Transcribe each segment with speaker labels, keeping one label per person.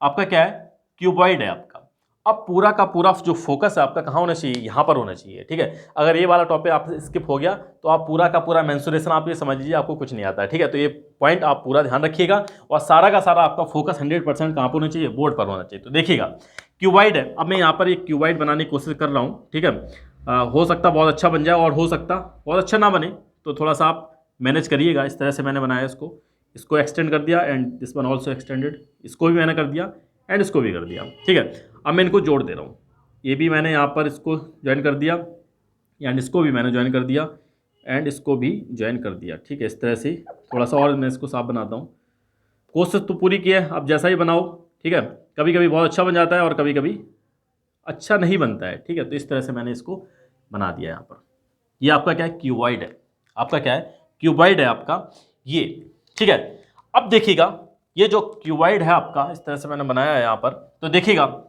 Speaker 1: आपका क्या है, क्यूबॉइड है आपका। अब पूरा का पूरा जो फोकस है आपका कहाँ होना चाहिए, यहाँ पर होना चाहिए, ठीक है। अगर ये वाला टॉपिक आप स्किप हो गया तो आप पूरा का पूरा मेंसुरेशन आप ये समझ लीजिए आपको कुछ नहीं आता है, ठीक है। तो ये पॉइंट आप पूरा ध्यान रखिएगा और सारा का सारा आपका फोकस 100% कहाँ पर होना चाहिए, बोर्ड पर होना चाहिए। तो देखिएगा क्यूबॉइड है, अब मैं यहाँ पर एक क्यूबॉइड बनाने की कोशिश कर रहा हूँ, ठीक है। हो सकता बहुत अच्छा बन जाए और हो सकता बहुत अच्छा ना बने, तो थोड़ा सा आप मैनेज करिएगा। इस तरह से मैंने बनाया इसको एक्सटेंड कर दिया and this one also extended, इसको भी मैंने कर दिया एंड इसको भी कर दिया, ठीक है। अब मैं इनको जोड़ दे रहा हूँ, ये भी मैंने यहाँ पर इसको ज्वाइन कर दिया एंड इसको भी मैंने ज्वाइन कर दिया एंड इसको भी ज्वाइन कर दिया, ठीक है। इस तरह से थोड़ा सा और मैं इसको साफ बनाता हूँ। कोशिश तो पूरी की है, अब जैसा ही बनाओ, ठीक है। कभी कभी बहुत अच्छा बन जाता है और कभी कभी अच्छा नहीं बनता है, ठीक है। तो इस तरह से मैंने इसको बना दिया यहाँ पर। ये आपका क्या है, क्यूबॉइड है, आपका क्या है, क्यूबॉइड है आपका ये, ठीक है। अब देखिएगा ये जो क्यूबॉइड है आपका, इस तरह से मैंने बनाया है यहाँ पर, तो देखिएगा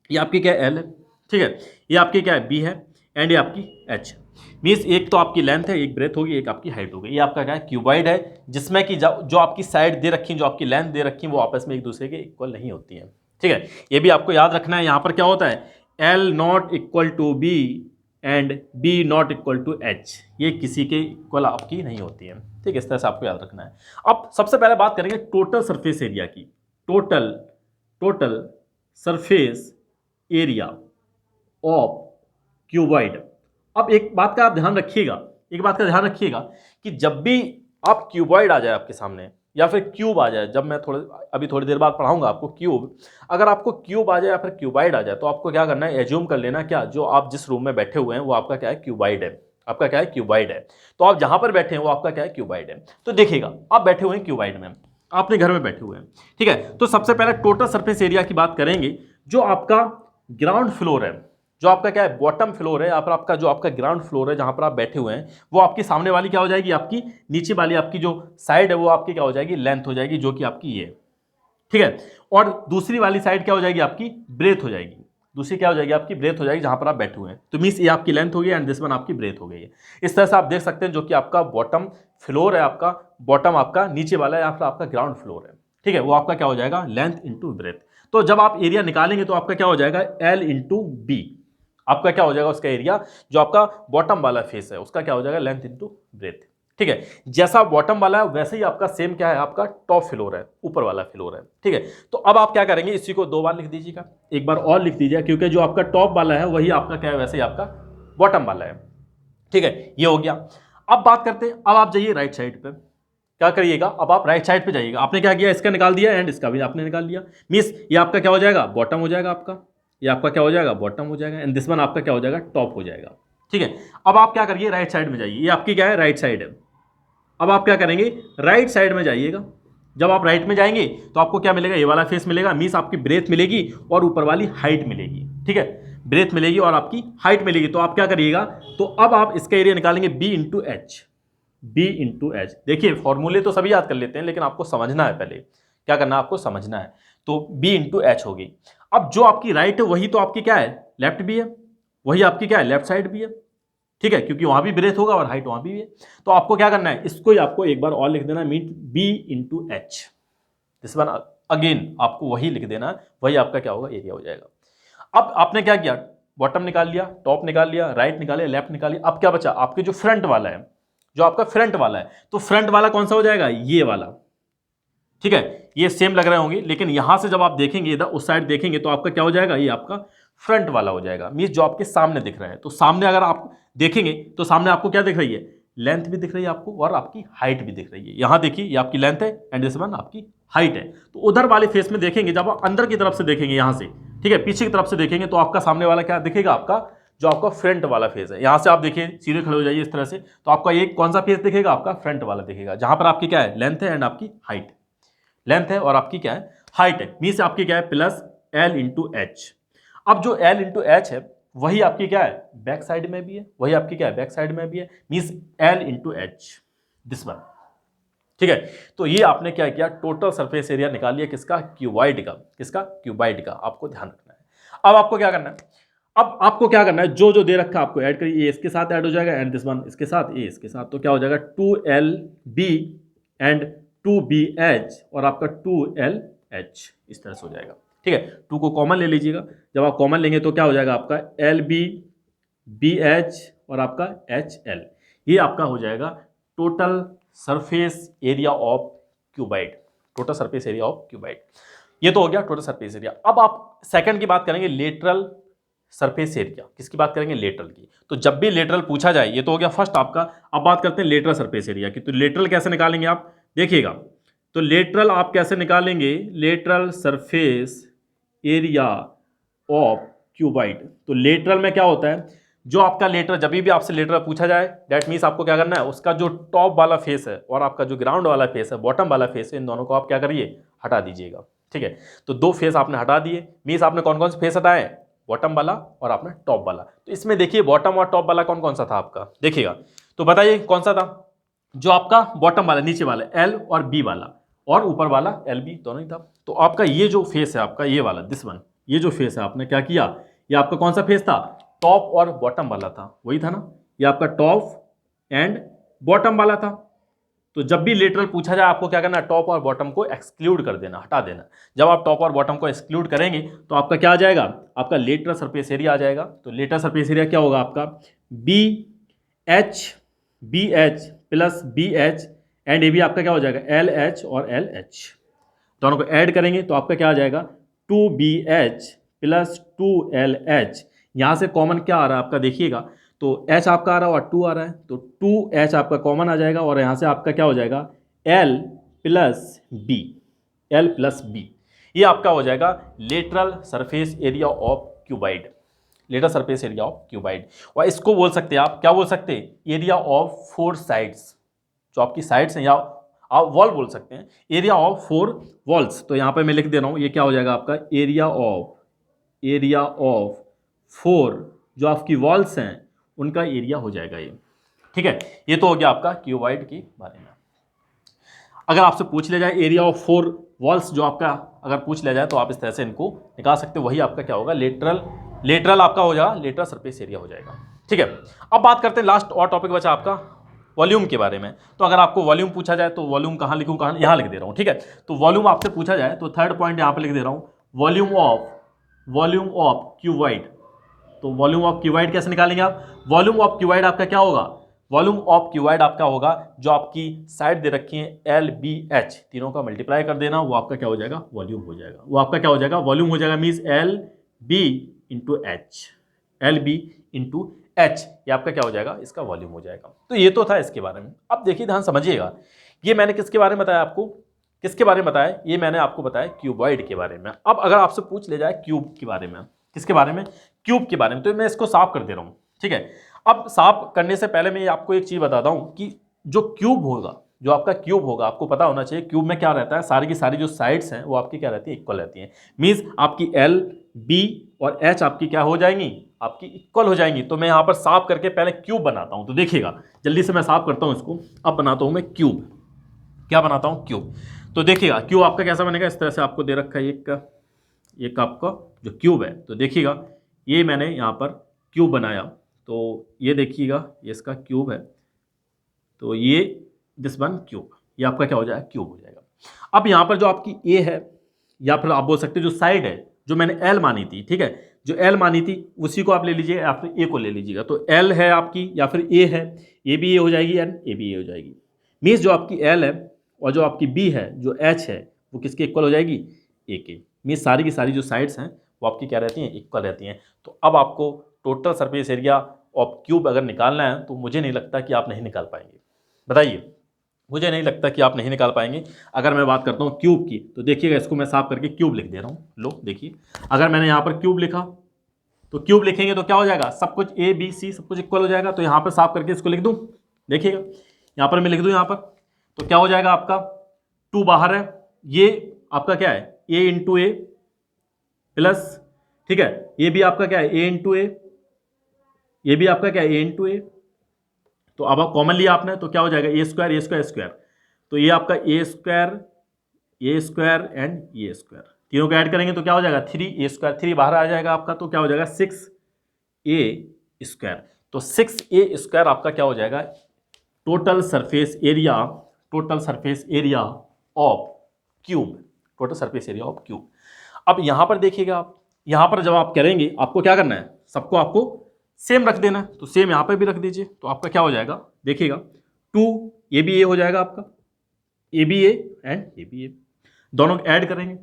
Speaker 1: ये आपकी क्या है, एल है, ठीक है। ये आपकी क्या है, बी है एंड ये आपकी एच है। मीन्स एक तो आपकी लेंथ है, एक ब्रेथ होगी, एक आपकी हाइट होगी। ये आपका क्या है, क्यूबॉइड है, जिसमें कि जो आपकी साइड दे रखी, जो आपकी लेंथ दे रखी, वो आपस में एक दूसरे के इक्वल नहीं होती है, ठीक है। ये भी आपको याद रखना है। यहाँ पर क्या होता है, L not equal to B and B not equal to H, ये किसी के इक्वल आपकी नहीं होती है, ठीक है। इस तरह से आपको याद रखना है। अब सबसे पहले बात करेंगे टोटल सरफेस एरिया की, total surface area of cuboid. अब एक बात का आप ध्यान रखिएगा, एक बात का ध्यान रखिएगा कि जब भी आप क्यूबॉइड आ जाए आपके सामने या फिर क्यूब आ जाए, जब मैं अभी थोड़ी देर बाद पढ़ाऊंगा आपको क्यूब, अगर आपको क्यूब आ जाए या फिर क्यूबॉइड आ जाए तो आपको क्या करना है, एज्यूम कर लेना क्या, जो आप जिस रूम में बैठे हुए हैं वो आपका क्या है, क्यूबॉइड है, आपका क्या है, क्यूबॉइड है। तो आप जहां पर बैठे हैं वो आपका क्या है, क्यूबॉइड है। तो देखिएगा आप बैठे हुए हैं क्यूबॉइड में, अपने घर में बैठे हुए हैं, ठीक है। तो सबसे पहले टोटल सरफेस एरिया की बात करेंगे। जो आपका ग्राउंड फ्लोर है, जो आपका क्या है, बॉटम फ्लोर है, यहाँ पर आपका जो आपका ग्राउंड फ्लोर है जहां पर आप बैठे हुए हैं, वो आपकी सामने वाली क्या हो जाएगी, आपकी नीचे वाली आपकी जो साइड है वो आपकी क्या हो जाएगी, लेंथ हो जाएगी, जो कि आपकी ये, ठीक है। और दूसरी वाली साइड क्या हो जाएगी, आपकी ब्रेथ हो जाएगी। दूसरी क्या हो जाएगी, आपकी ब्रेथ हो जाएगी जहां पर आप बैठे हुए हैं। तो मीन्स ये आपकी लेंथ हो गई एंड दिस वन आपकी ब्रेथ हो गई है। इस तरह से आप देख सकते हैं जो कि आपका बॉटम फ्लोर है, आपका बॉटम आपका नीचे वाला है या फिर आपका ग्राउंड फ्लोर है, ठीक है। वो आपका क्या हो जाएगा, लेंथ इंटू ब्रेथ। तो जब आप एरिया निकालेंगे तो आपका क्या हो जाएगा, एल इंटू बी, आपका क्या हो जाएगा उसका एरिया, जो आपका बॉटम वाला फेस है उसका क्या हो जाएगा, लेंथ इंटू ब्रेथ, ठीक है। जैसा बॉटम वाला है वैसे ही आपका सेम क्या है, आपका टॉप फ्लोर है, ऊपर वाला फ्लोर है, ठीक है। तो अब आप क्या करेंगे, इसी को दो बार लिख दीजिएगा, एक बार और लिख दीजिए, क्योंकि जो आपका टॉप वाला है वही आपका क्या है, वैसे ही आपका बॉटम वाला है, ठीक है। ये हो गया। अब बात करते हैं, अब आप जाइए राइट साइड पे, क्या करिएगा, अब आप राइट साइड पे जाइएगा। आपने क्या किया, इसका निकाल दिया एंड इसका भी आपने निकाल लिया। मींस ये आपका क्या हो जाएगा, बॉटम हो जाएगा आपका, ये आपका क्या हो जाएगा, बॉटम हो जाएगा एंड दिस वन आपका क्या हो जाएगा, टॉप हो जाएगा, ठीक है। अब आप क्या करिए, राइट साइड में जाइए, ये आपकी क्या है, राइट साइड है। अब आप क्या करेंगे, राइट साइड में जाइएगा। जब आप राइट में जाएंगे तो आपको क्या मिलेगा, ये वाला फेस मिलेगा, मींस आपकी ब्रेथ मिलेगी और ऊपर वाली हाइट मिलेगी, ठीक है। ब्रेथ मिलेगी और आपकी हाइट मिलेगी। तो आप क्या करिएगा, तो अब आप इसका एरिया निकालेंगे B into H, B into H. देखिए फॉर्मूले तो सभी याद कर लेते हैं लेकिन आपको समझना है, पहले क्या करना है, आपको समझना है। तो बी इंटू एच होगी। अब जो आपकी राइट है वही तो आपकी क्या है, लेफ्ट भी है, वही आपकी क्या है, लेफ्ट साइड भी है, ठीक है, क्योंकि वहां भी ब्रेथ होगा और हाइट वहां भी है। तो आपको क्या करना है, इसको ही आपको एक बार और लिख देना, mean B into H, this one again आपको वही लिख देना, वही आपका क्या होगा, एरिया हो जाएगा। अब आपने क्या किया, बॉटम निकाल लिया, टॉप निकाल लिया, राइट निकाल लिया, लेफ्ट निकाल लिया। अब क्या बचा, आपके जो फ्रंट वाला है, जो आपका फ्रंट वाला है, तो फ्रंट वाला कौन सा हो जाएगा, ये वाला, ठीक है। ये सेम लग रहे होंगे लेकिन यहां से जब आप देखेंगे इधर उस साइड देखेंगे तो आपका क्या हो जाएगा, ये आपका फ्रंट वाला हो जाएगा, मींस जो आपके सामने दिख रहा है। तो सामने अगर आप देखेंगे तो सामने आपको क्या दिख रही है, लेंथ भी दिख रही है आपको और आपकी हाइट भी दिख रही है। यहां देखिए ये आपकी लेंथ है एंड दिस वन आपकी हाइट है। तो उधर वाले फेस में देखेंगे, जब आप अंदर की तरफ से देखेंगे यहां से, ठीक है, पीछे की तरफ से देखेंगे तो आपका सामने वाला क्या दिखेगा, आपका जो आपका फ्रंट वाला फेस है। यहां से आप देखिए, सीधे खड़े हो जाइए इस तरह से, तो आपका एक कौन सा फेस दिखेगा, आपका फ्रंट वाला दिखेगा, जहां पर आपकी क्या है, लेंथ है एंड आपकी हाइट, लेंथ है और आपकी क्या है, हाइट है। मीन्स आपकी क्या है, प्लस एल इंटू एच। अब जो एल इंटू एच है वही आपकी क्या है, बैक साइड में भी है, वही आपकी क्या है, बैक साइड में भी है, means L into H, this one, ठीक है। तो ये आपने क्या किया, टोटल सरफेस एरिया निकाल लिया, किसका, क्यूबॉइड का, किसका, क्यूबॉइड का। आपको ध्यान रखना है। अब आपको क्या करना है, अब आपको क्या करना है, जो जो दे रखा है आपको ऐड करिए, ये इसके साथ ऐड हो जाएगा एंड दिस वन इसके साथ, ये इसके साथ, तो क्या हो जाएगा 2LB एंड 2BH और आपका 2LH, इस तरह से हो जाएगा, ठीक है, 2 को कॉमन ले लीजिएगा। जब आप कॉमन लेंगे तो क्या हो जाएगा आपका एल बी बी एच और आपका एच एल, ये आपका हो जाएगा total surface area of cuboid, total surface area of cuboid. ये तो हो गया टोटल सरफेस एरिया। अब आप सेकंड की बात करेंगे, लेटरल सरफेस एरिया। किसकी बात करेंगे? लेटरल की। तो जब भी लेटरल पूछा जाए, ये तो हो गया फर्स्ट आपका। अब बात करते हैं लेटरल सरफेस एरिया की। तो लेटरल कैसे निकालेंगे आप, देखिएगा। तो लेटरल आप कैसे निकालेंगे? Lateral surface area of cuboid. तो लेटरल में क्या होता है, जो आपका लेटरल, जब भी आपसे लेटरल पूछा जाए, दैट मीन्स आपको क्या करना है, उसका जो टॉप वाला फेस है और आपका जो ग्राउंड वाला फेस है, बॉटम वाला फेस है, इन दोनों को आप क्या करिए, हटा दीजिएगा। ठीक है, तो 2 फेस आपने हटा दिए। मीन्स आपने कौन कौन से फेस हटाए? बॉटम वाला और आपने टॉप वाला। तो इसमें देखिए बॉटम और टॉप वाला कौन कौन सा था आपका, देखिएगा। तो बताइए कौन सा था? जो आपका बॉटम वाला, नीचे वाला एल और बी वाला, और ऊपर वाला एल बी, दोनों ही था। तो आपका ये जो फेस है आपका, ये वाला, दिस वन, ये जो फेस है, आपने क्या किया, ये आपका कौन सा फेस था? टॉप और बॉटम वाला था, वही था ना, ये आपका टॉप एंड बॉटम वाला था। तो जब भी लेटरल पूछा जाए, आपको क्या करना है, टॉप और बॉटम को एक्सक्लूड कर देना, हटा देना। जब आप टॉप और बॉटम को एक्सक्लूड करेंगे तो आपका क्या आ जाएगा, आपका लेटरल सरफेस एरिया आ जाएगा। तो लेटरल सरफेस एरिया क्या होगा आपका, B H plus B H and ये भी आपका क्या हो जाएगा, एल एच और एल एच, दोनों को ऐड करेंगे तो आपका क्या आ जाएगा, 2BH प्लस 2LH। यहाँ से कॉमन क्या आ रहा है आपका, देखिएगा। तो H आपका आ रहा है और 2 आ रहा है, तो 2H आपका कॉमन आ जाएगा और यहाँ से आपका क्या हो जाएगा, L plus B, L plus B. ये आपका हो जाएगा lateral surface area of cuboid, lateral surface area of cuboid. और इसको बोल सकते हैं आप, क्या बोल सकते हैं, एरिया ऑफ 4 साइड्स, जो आपकी साइड्स हैं, या आप वॉल बोल सकते हैं, एरिया ऑफ 4 वॉल्स। तो यहाँ पे मैं लिख दे रहा हूँ, ये क्या हो जाएगा आपका, एरिया ऑफ 4 जो आपकी वॉल्स हैं, उनका एरिया हो जाएगा ये। ठीक है, ये तो हो गया आपका क्यूबाइड के बारे में। अगर आपसे पूछ लिया जाए एरिया ऑफ 4 वॉल्स, जो आपका अगर पूछ लिया जाए, तो आप इस तरह से इनको निकाल सकते हो। वही आपका क्या होगा, लेटरल आपका हो जाएगा, लेटरल सरफेस एरिया हो जाएगा। ठीक है, अब बात करते हैं लास्ट और टॉपिक बचा आपका वॉल्यूम के बारे में। तो अगर आपको वॉल्यूम पूछा जाए, तो वॉल्यूम कहाँ लिखूँ, कहाँ, यहाँ लिख दे रहा हूँ। ठीक है, तो वॉल्यूम आपसे पूछा जाए तो थर्ड पॉइंट यहाँ पे लिख दे रहा हूँ, वॉल्यूम ऑफ क्यूबाइड। तो वॉल्यूम ऑफ क्यूबाइड कैसे निकालेंगे आप? वॉल्यूम ऑफ क्यूबाइड आपका क्या होगा, वॉल्यूम ऑफ क्यूबाइड आपका होगा, जो आपकी साइड दे रखी है एल बी एच, तीनों का मल्टीप्लाई कर देना, वो आपका क्या हो जाएगा, वॉल्यूम हो जाएगा। वो आपका क्या हो जाएगा, वॉल्यूम हो जाएगा। Means L B into H, L B into H, ये आपका क्या हो जाएगा, इसका वॉल्यूम हो जाएगा। तो ये तो था इसके बारे में। अब देखिए, ध्यान समझिएगा, ये मैंने किसके बारे में बताया आपको, किसके बारे में बताया, ये मैंने आपको बताया क्यूबॉइड के बारे में। अब अगर आपसे पूछ ले जाए क्यूब के बारे में, किसके बारे में, क्यूब के बारे में, तो मैं इसको साफ कर दे रहा हूँ। ठीक है, अब साफ करने से पहले मैं आपको एक चीज़ बताता हूँ कि जो क्यूब होगा, जो आपका क्यूब होगा, आपको पता होना चाहिए क्यूब में क्या रहता है, सारी की सारी जो साइड्स हैं वो आपकी क्या रहती है, इक्वल रहती हैं। मीन्स आपकी एल बी और एच आपकी क्या हो जाएंगी, आपकी इक्वल हो जाएंगी। तो मैं यहाँ पर साफ करके पहले क्यूब बनाता हूँ। तो देखिएगा, जल्दी से मैं साफ करता हूँ इसको। अब बनाता हूँ मैं क्यूब, क्या बनाता हूँ, क्यूब। तो देखिएगा क्यूब आपका कैसा बनेगा, इस तरह से आपको दे रखा है एक आपका जो क्यूब है। तो देखिएगा, ये मैंने यहाँ पर क्यूब बनाया, तो ये देखिएगा, ये इसका क्यूब है। तो ये दिस वन क्यूब, ये आपका क्या हो जाएगा, क्यूब हो जाएगा। अब यहाँ पर जो आपकी ए है, या फिर आप बोल सकते हो जो साइड है, जो मैंने एल मानी थी, ठीक है, जो एल मानी थी उसी को आप ले लीजिए, या फिर ए को ले लीजिएगा। तो एल है आपकी, या फिर ए है, ए भी ए हो जाएगी एंड ए भी ए हो जाएगी। मीन्स जो आपकी एल है और जो आपकी बी है, जो एच है, वो किसके इक्वल हो जाएगी, ए के। मीन्स सारी की सारी जो साइड्स हैं वो आपकी क्या रहती हैं, इक्वल रहती हैं। तो अब आपको total surface area of cube अगर निकालना है, तो मुझे नहीं लगता कि आप नहीं निकाल पाएंगे। बताइए, मुझे नहीं लगता कि आप नहीं निकाल पाएंगे। अगर मैं बात करता हूँ क्यूब की, तो देखिएगा, इसको मैं साफ करके क्यूब लिख दे रहा हूँ। लो देखिए, अगर मैंने यहाँ पर क्यूब लिखा, तो क्यूब लिखेंगे तो क्या हो जाएगा, सब कुछ ए बी सी सब कुछ इक्वल हो जाएगा। तो यहाँ पर साफ करके इसको लिख दूँ, देखिएगा, यहाँ पर मैं लिख दूँ यहाँ पर, तो क्या हो जाएगा आपका, 2 बाहर है, ये आपका क्या है, ए इंटू ए प्लस, ठीक है, ये भी आपका क्या है, ए इंटू ए, ये भी आपका क्या है, ए इंटू ए। तो अब आप कॉमन लिया आपने, तो क्या हो जाएगा, ए स्क्वायर ए स्क्वायर स्क्वायर। तो ये आपका ए स्क्वायर एंड ए स्क्वायर, तीनों को ऐड करेंगे तो क्या हो जाएगा, 3 ए स्क्वायर, 3 बाहर आ जाएगा आपका, तो क्या हो जाएगा 6 ए स्क्वायर। तो 6 ए स्क्वायर आपका क्या हो जाएगा, total surface area of cube, total surface area of cube. अब यहाँ पर देखिएगा आप, यहाँ पर जब आप करेंगे आपको क्या करना है, सबको आपको सेम रख देना है, तो सेम यहाँ पर भी रख दीजिए। तो आपका क्या हो जाएगा, देखिएगा 2 ये भी ए हो जाएगा आपका, A B A and A B A, दोनों ऐड करेंगे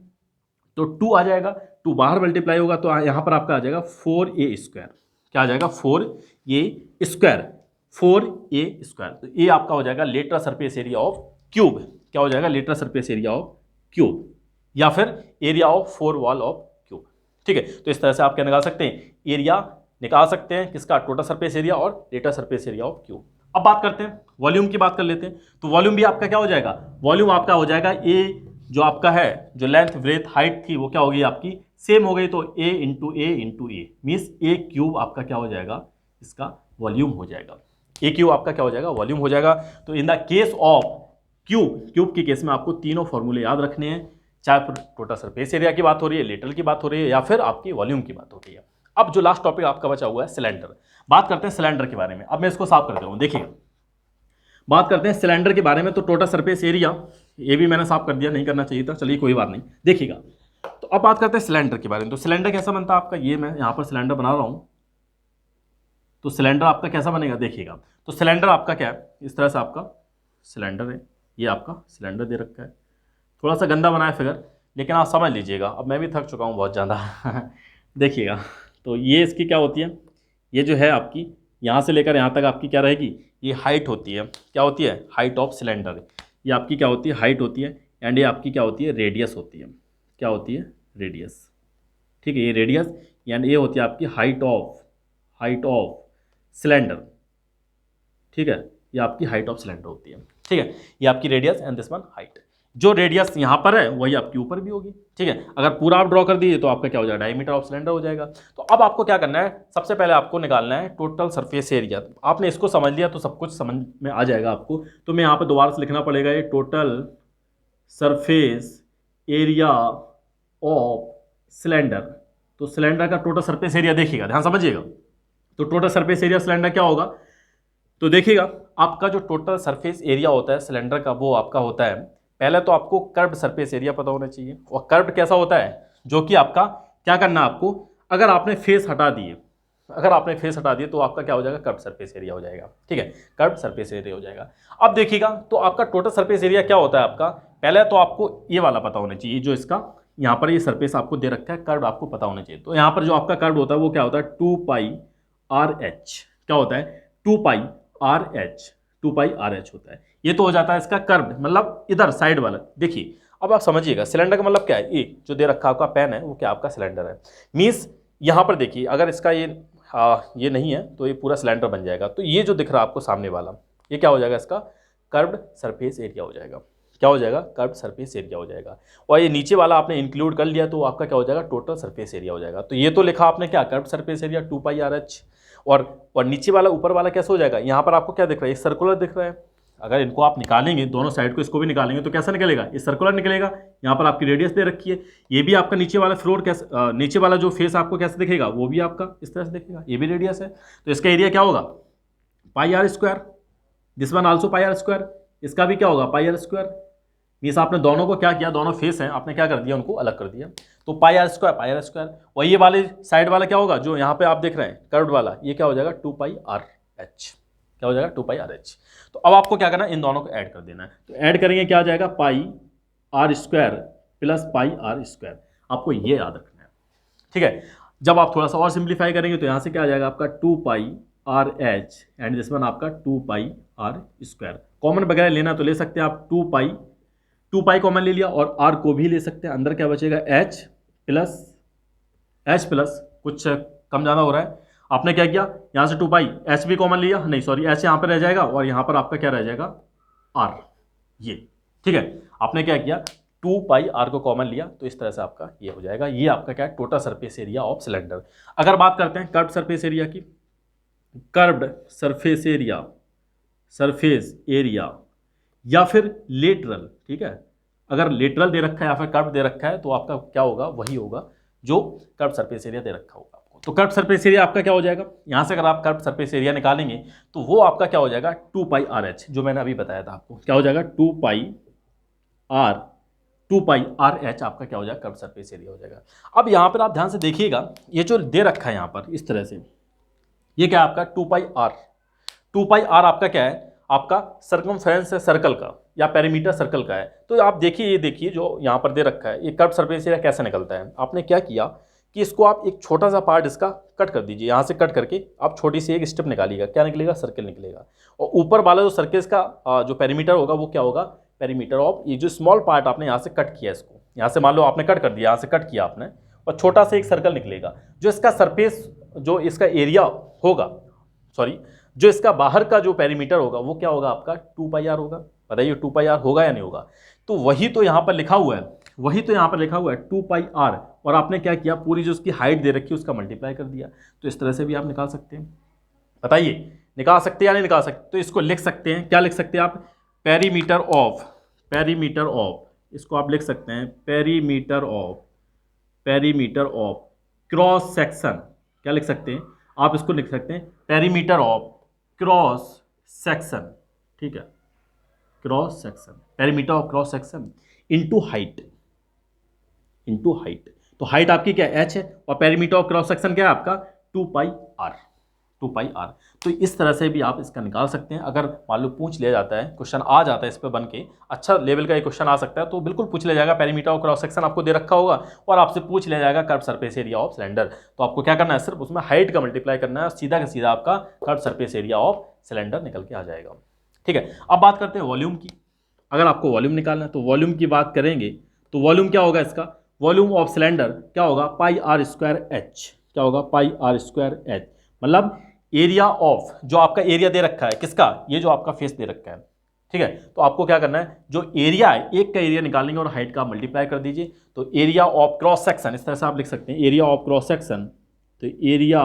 Speaker 1: तो 2 आ जाएगा, 2 बाहर मल्टीप्लाई होगा तो यहाँ पर आपका आ जाएगा 4a²। क्या आ जाएगा, 4a², 4a²। तो ये आपका हो जाएगा lateral surface area of cube. क्या हो जाएगा, lateral surface area of cube, या फिर area of 4 wall of cube. ठीक है, तो इस तरह से आप क्या निकाल सकते हैं, एरिया निकाल सकते हैं किसका, टोटल सरफेस एरिया और lateral surface area of cube. अब बात करते हैं वॉल्यूम की, बात कर लेते हैं। तो वॉल्यूम भी आपका क्या हो जाएगा, वॉल्यूम आपका हो जाएगा ए जो आपका है, जो लेंथ ब्रेथ हाइट थी वो क्या हो गई आपकी सेम हो गई, तो a into A means a³ आपका क्या हो जाएगा, इसका वॉल्यूम हो जाएगा। a³ आपका क्या हो जाएगा, वॉल्यूम हो जाएगा। तो in the case of cube के केस में आपको तीनों फॉर्मूले याद रखने हैं, चाहे टोटल सरफेस एरिया की बात हो रही है, लेटरल की बात हो रही है, या फिर आपकी वॉल्यूम की बात हो रही है। अब जो लास्ट टॉपिक आपका बचा हुआ है सिलेंडर, बात करते हैं सिलेंडर के बारे में। अब मैं इसको साफ कर दे रहा हूँ, देखिए बात करते हैं सिलेंडर के बारे में। तो टोटल सरफेस एरिया, ये भी मैंने साफ कर दिया, नहीं करना चाहिए था, चलिए कोई बात नहीं, देखिएगा। तो अब बात करते हैं सिलेंडर के बारे में। तो सिलेंडर कैसा बनता है आपका, ये मैं यहाँ पर सिलेंडर बना रहा हूँ, तो सिलेंडर आपका कैसा बनेगा देखिएगा। तो सिलेंडर आपका क्या है, इस तरह से आपका सिलेंडर है, ये आपका सिलेंडर दे रखा है, थोड़ा सा गंदा बनाया फिगर, लेकिन आप समझ लीजिएगा, अब मैं भी थक चुका हूँ बहुत ज़्यादा देखिएगा। तो ये इसकी क्या होती है, ये जो है आपकी यहाँ से लेकर यहाँ तक आपकी क्या रहेगी, ये हाइट होती है, क्या होती है, हाइट ऑफ सिलेंडर। ये आपकी क्या होती है, हाइट होती है, एंड ये आपकी क्या होती है, रेडियस होती है। क्या होती है, रेडियस। ठीक है, ये रेडियस, एंड ये होती है आपकी हाइट ऑफ सिलेंडर। ठीक है, ये आपकी हाइट ऑफ सिलेंडर होती है। ठीक है, ये आपकी radius and this one height. जो रेडियस यहाँ पर है वही आपके ऊपर भी होगी। ठीक है, अगर पूरा आप ड्रॉ कर दिए तो आपका क्या हो जाएगा, डायमीटर ऑफ सिलेंडर हो जाएगा। तो अब आपको क्या करना है, सबसे पहले आपको निकालना है टोटल सरफेस एरिया। आपने इसको समझ लिया तो सब कुछ समझ में आ जाएगा आपको। तो मैं यहाँ पर दोबारा से लिखना पड़ेगा, ये total surface area of cylinder. तो सिलेंडर का टोटल सरफेस एरिया देखिएगा, ध्यान समझिएगा। तो टोटल सरफेस एरिया सिलेंडर क्या होगा, तो देखिएगा आपका जो टोटल सरफेस एरिया होता है सिलेंडर का, वो आपका होता है, पहले तो आपको कर्व्ड सरफेस एरिया पता होना चाहिए। और कर्व्ड कैसा होता है, जो कि आपका क्या करना है आपको, अगर आपने फेस हटा दिए तो आपका क्या हो जाएगा, कर्व्ड सरफेस एरिया हो जाएगा। ठीक है, कर्व्ड सरफेस एरिया हो जाएगा। अब देखिएगा तो आपका टोटल सरफेस एरिया क्या होता है आपका, पहले तो आपको ये वाला पता होना चाहिए, जो इसका यहाँ पर ये सरफेस आपको दे रखा है, कर्व्ड आपको पता होना चाहिए। तो यहाँ पर जो आपका कर्व्ड होता है वो क्या होता है, 2πRh। क्या होता है, 2πRh होता है। ये तो हो जाता है इसका कर्व्ड, मतलब इधर साइड वाला। देखिए अब आप समझिएगा, सिलेंडर का मतलब क्या है, ये जो दे रखा आपका पेन है वो क्या आपका सिलेंडर है। मीन्स यहाँ पर देखिए, अगर इसका ये नहीं है तो ये पूरा सिलेंडर बन जाएगा। तो ये जो दिख रहा है आपको सामने वाला, ये क्या हो जाएगा, इसका कर्व्ड सरफेस एरिया हो जाएगा। क्या हो जाएगा, कर्व्ड सरफेस एरिया हो जाएगा। और ये नीचे वाला आपने इंक्लूड कर लिया तो आपका क्या हो जाएगा, टोटल सरफेस एरिया हो जाएगा। तो ये तो लिखा आपने क्या, कर्व्ड सरफेस एरिया 2πRh। और नीचे वाला ऊपर वाला कैसे हो जाएगा, यहाँ पर आपको क्या दिख रहा है, सर्कुलर दिख रहा है। अगर इनको आप निकालेंगे, दोनों साइड को इसको भी निकालेंगे तो कैसा निकलेगा, ये सर्कुलर निकलेगा। यहाँ पर आपकी रेडियस दे रखी है। ये भी आपका नीचे वाला फ्लोर कैसे, नीचे वाला जो फेस आपको कैसे दिखेगा, वो भी आपका इस तरह से दिखेगा, ये भी रेडियस है। तो इसका एरिया क्या होगा, πr²। This one also πr²। इसका भी क्या होगा, πr²। मीन्स आपने दोनों को क्या किया, दोनों फेस हैं, आपने क्या कर दिया, उनको अलग कर दिया। तो πr²। और ये वाले साइड वाला क्या होगा, जो यहाँ पे आप देख रहे हैं कर्व्ड वाला, ये क्या हो जाएगा, 2πRh। क्या हो जाएगा, 2πRh। तो अब आपको क्या करना है, इन दोनों को ऐड कर देना है। तो ऐड करेंगे क्या आ जाएगा, πr² प्लस πr²। आपको ये याद रखना है। ठीक है, जब आप थोड़ा सा और सिंप्लीफाई करेंगे तो यहाँ से क्या आ जाएगा आपका 2πRh एंड दिस वन आपका 2πr²। कॉमन वगैरह लेना तो ले सकते हैं आप, 2π कॉमन ले लिया और r को भी ले सकते हैं। अंदर क्या बचेगा, h प्लस कुछ कम ज़्यादा हो रहा है, आपने क्या किया, यहाँ से 2π, h भी कॉमन लिया, नहीं सॉरी h यहाँ पर रह जाएगा और यहाँ पर आपका क्या रह जाएगा, r। ये ठीक है, आपने क्या किया, 2πr को कॉमन लिया, तो इस तरह से आपका ये हो जाएगा। ये आपका क्या है, total surface area of cylinder. अगर बात करते हैं कर्व्ड सरफेस एरिया की, कर्व्ड सरफेस एरिया या फिर लेटरल। ठीक है, अगर लेटरल दे रखा है या फिर कर्व्ड दे रखा है तो आपका क्या होगा, वही होगा जो कर्व्ड सरफेस एरिया दे रखा होगा आपको। तो कर्व्ड सरफेस एरिया आपका क्या हो जाएगा, यहाँ से अगर आप कर्व्ड सरफेस एरिया निकालेंगे तो वो आपका क्या हो जाएगा, 2πRh, जो मैंने अभी बताया था आपको। क्या हो जाएगा, 2πr 2πr(h) आपका क्या हो जाएगा, कर्व सरफेस एरिया हो जाएगा। अब यहाँ पर आप ध्यान से देखिएगा, ये जो दे रखा है यहाँ पर इस तरह से, ये क्या है आपका 2πr। 2πr आपका क्या है, आपका सर्कमफ्रेंस है सर्कल का या पेरीमीटर सर्कल का है। तो आप देखिए, ये देखिए जो यहाँ पर दे रखा है, ये कर्व सरफेस एरिया कैसे निकलता है। आपने क्या किया कि इसको आप एक छोटा सा पार्ट इसका कट कर दीजिए, यहाँ से कट करके आप छोटी सी एक स्टेप निकालिएगा, क्या निकलेगा, सर्कल निकलेगा। और ऊपर वाला जो सर्कल का जो पेरीमीटर होगा वो क्या होगा, पेरीमीटर ऑफ ये जो स्मॉल पार्ट आपने यहाँ से कट किया, इसको यहाँ से मान लो आपने कट कर दिया, यहाँ से कट किया आपने, और छोटा सा एक सर्कल निकलेगा। जो इसका सरफेस, जो इसका एरिया होगा, सॉरी, जो इसका बाहर का जो पेरीमीटर होगा वो क्या होगा आपका 2πr होगा। बताइए 2πr होगा या नहीं होगा। तो वही तो यहाँ पर लिखा हुआ है, वही तो यहाँ पर लिखा हुआ है 2πr, और आपने क्या किया, पूरी जो उसकी हाइट दे रखी है उसका मल्टीप्लाई कर दिया। तो इस तरह से भी आप निकाल सकते हैं। बताइए निकाल सकते हैं या नहीं निकाल सकते। तो इसको लिख सकते हैं, क्या लिख सकते हैं आप, पेरीमीटर ऑफ, पेरीमीटर ऑफ, इसको आप लिख सकते हैं perimeter of, perimeter of cross section, क्या लिख सकते हैं आप, इसको लिख सकते हैं पेरीमीटर ऑफ क्रॉस सेक्शन, ठीक है, cross section, perimeter of cross section into height, into height. तो हाइट आपकी क्या है, h है, और पेरीमीटर ऑफ क्रॉस सेक्शन क्या है आपका 2πr, 2πr। तो इस तरह से भी आप इसका निकाल सकते हैं। अगर मान लो पूछ लिया जाता है, क्वेश्चन आ जाता है इस पे बन के, अच्छा लेवल का ये क्वेश्चन आ सकता है, तो बिल्कुल पूछ लिया जाएगा। पेरीमीटर ऑफ क्रॉस सेक्शन आपको दे रखा होगा और आपसे पूछ लिया जाएगा curve surface area of cylinder. तो आपको क्या करना है, सिर्फ उसमें हाइट का मल्टीप्लाई करना है, सीधा का सीधा आपका curve surface area of cylinder निकल के आ जाएगा। ठीक है, अब बात करते हैं वॉल्यूम की। अगर आपको वॉल्यूम निकालना है तो वॉल्यूम की बात करेंगे, तो वॉल्यूम क्या होगा इसका, वॉल्यूम ऑफ सिलेंडर क्या होगा, πr²h, क्या होगा πr²h, मतलब एरिया ऑफ, जो आपका एरिया दे रखा है किसका, ये जो आपका फेस दे रखा है, ठीक है। तो आपको क्या करना है, जो एरिया है एक का एरिया निकालेंगे और हाइट का मल्टीप्लाई कर दीजिए। तो एरिया ऑफ क्रॉस सेक्शन, इस तरह से आप लिख सकते हैं एरिया ऑफ क्रॉस सेक्शन, तो area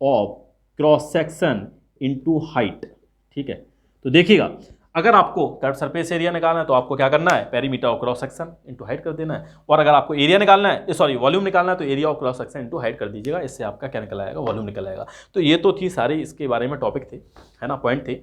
Speaker 1: of cross section into height, ठीक है। तो देखिएगा, अगर आपको कर्व सरफेस एरिया निकालना है तो आपको क्या करना है, perimeter of cross section into height कर देना है। और अगर आपको एरिया निकालना है, सॉरी वॉल्यूम निकालना है, तो area of cross section into height कर दीजिएगा। इससे आपका क्या निकल आएगा, वॉल्यूम निकल आएगा। तो ये तो थी सारे इसके बारे में टॉपिक थे, है ना, पॉइंट थे।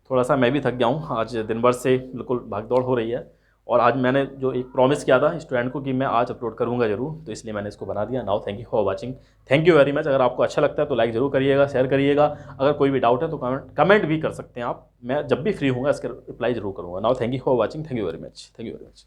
Speaker 1: थोड़ा सा मैं भी थक गया हूँ, आज दिन भर से बिल्कुल भागदौड़ हो रही है। और आज मैंने जो एक प्रॉमिस किया था स्टूडेंट को कि मैं आज अपलोड करूँगा जरूर, तो इसलिए मैंने इसको बना दिया। Now thank you for watching, thank you very much. अगर आपको अच्छा लगता है तो लाइक जरूर करिएगा, शेयर करिएगा। अगर कोई भी डाउट है तो कमेंट भी कर सकते हैं आप, मैं जब भी फ्री हूँगा इसके रिप्लाई जरूर करूँगा। Now thank you for watching, thank you very much, thank you very much.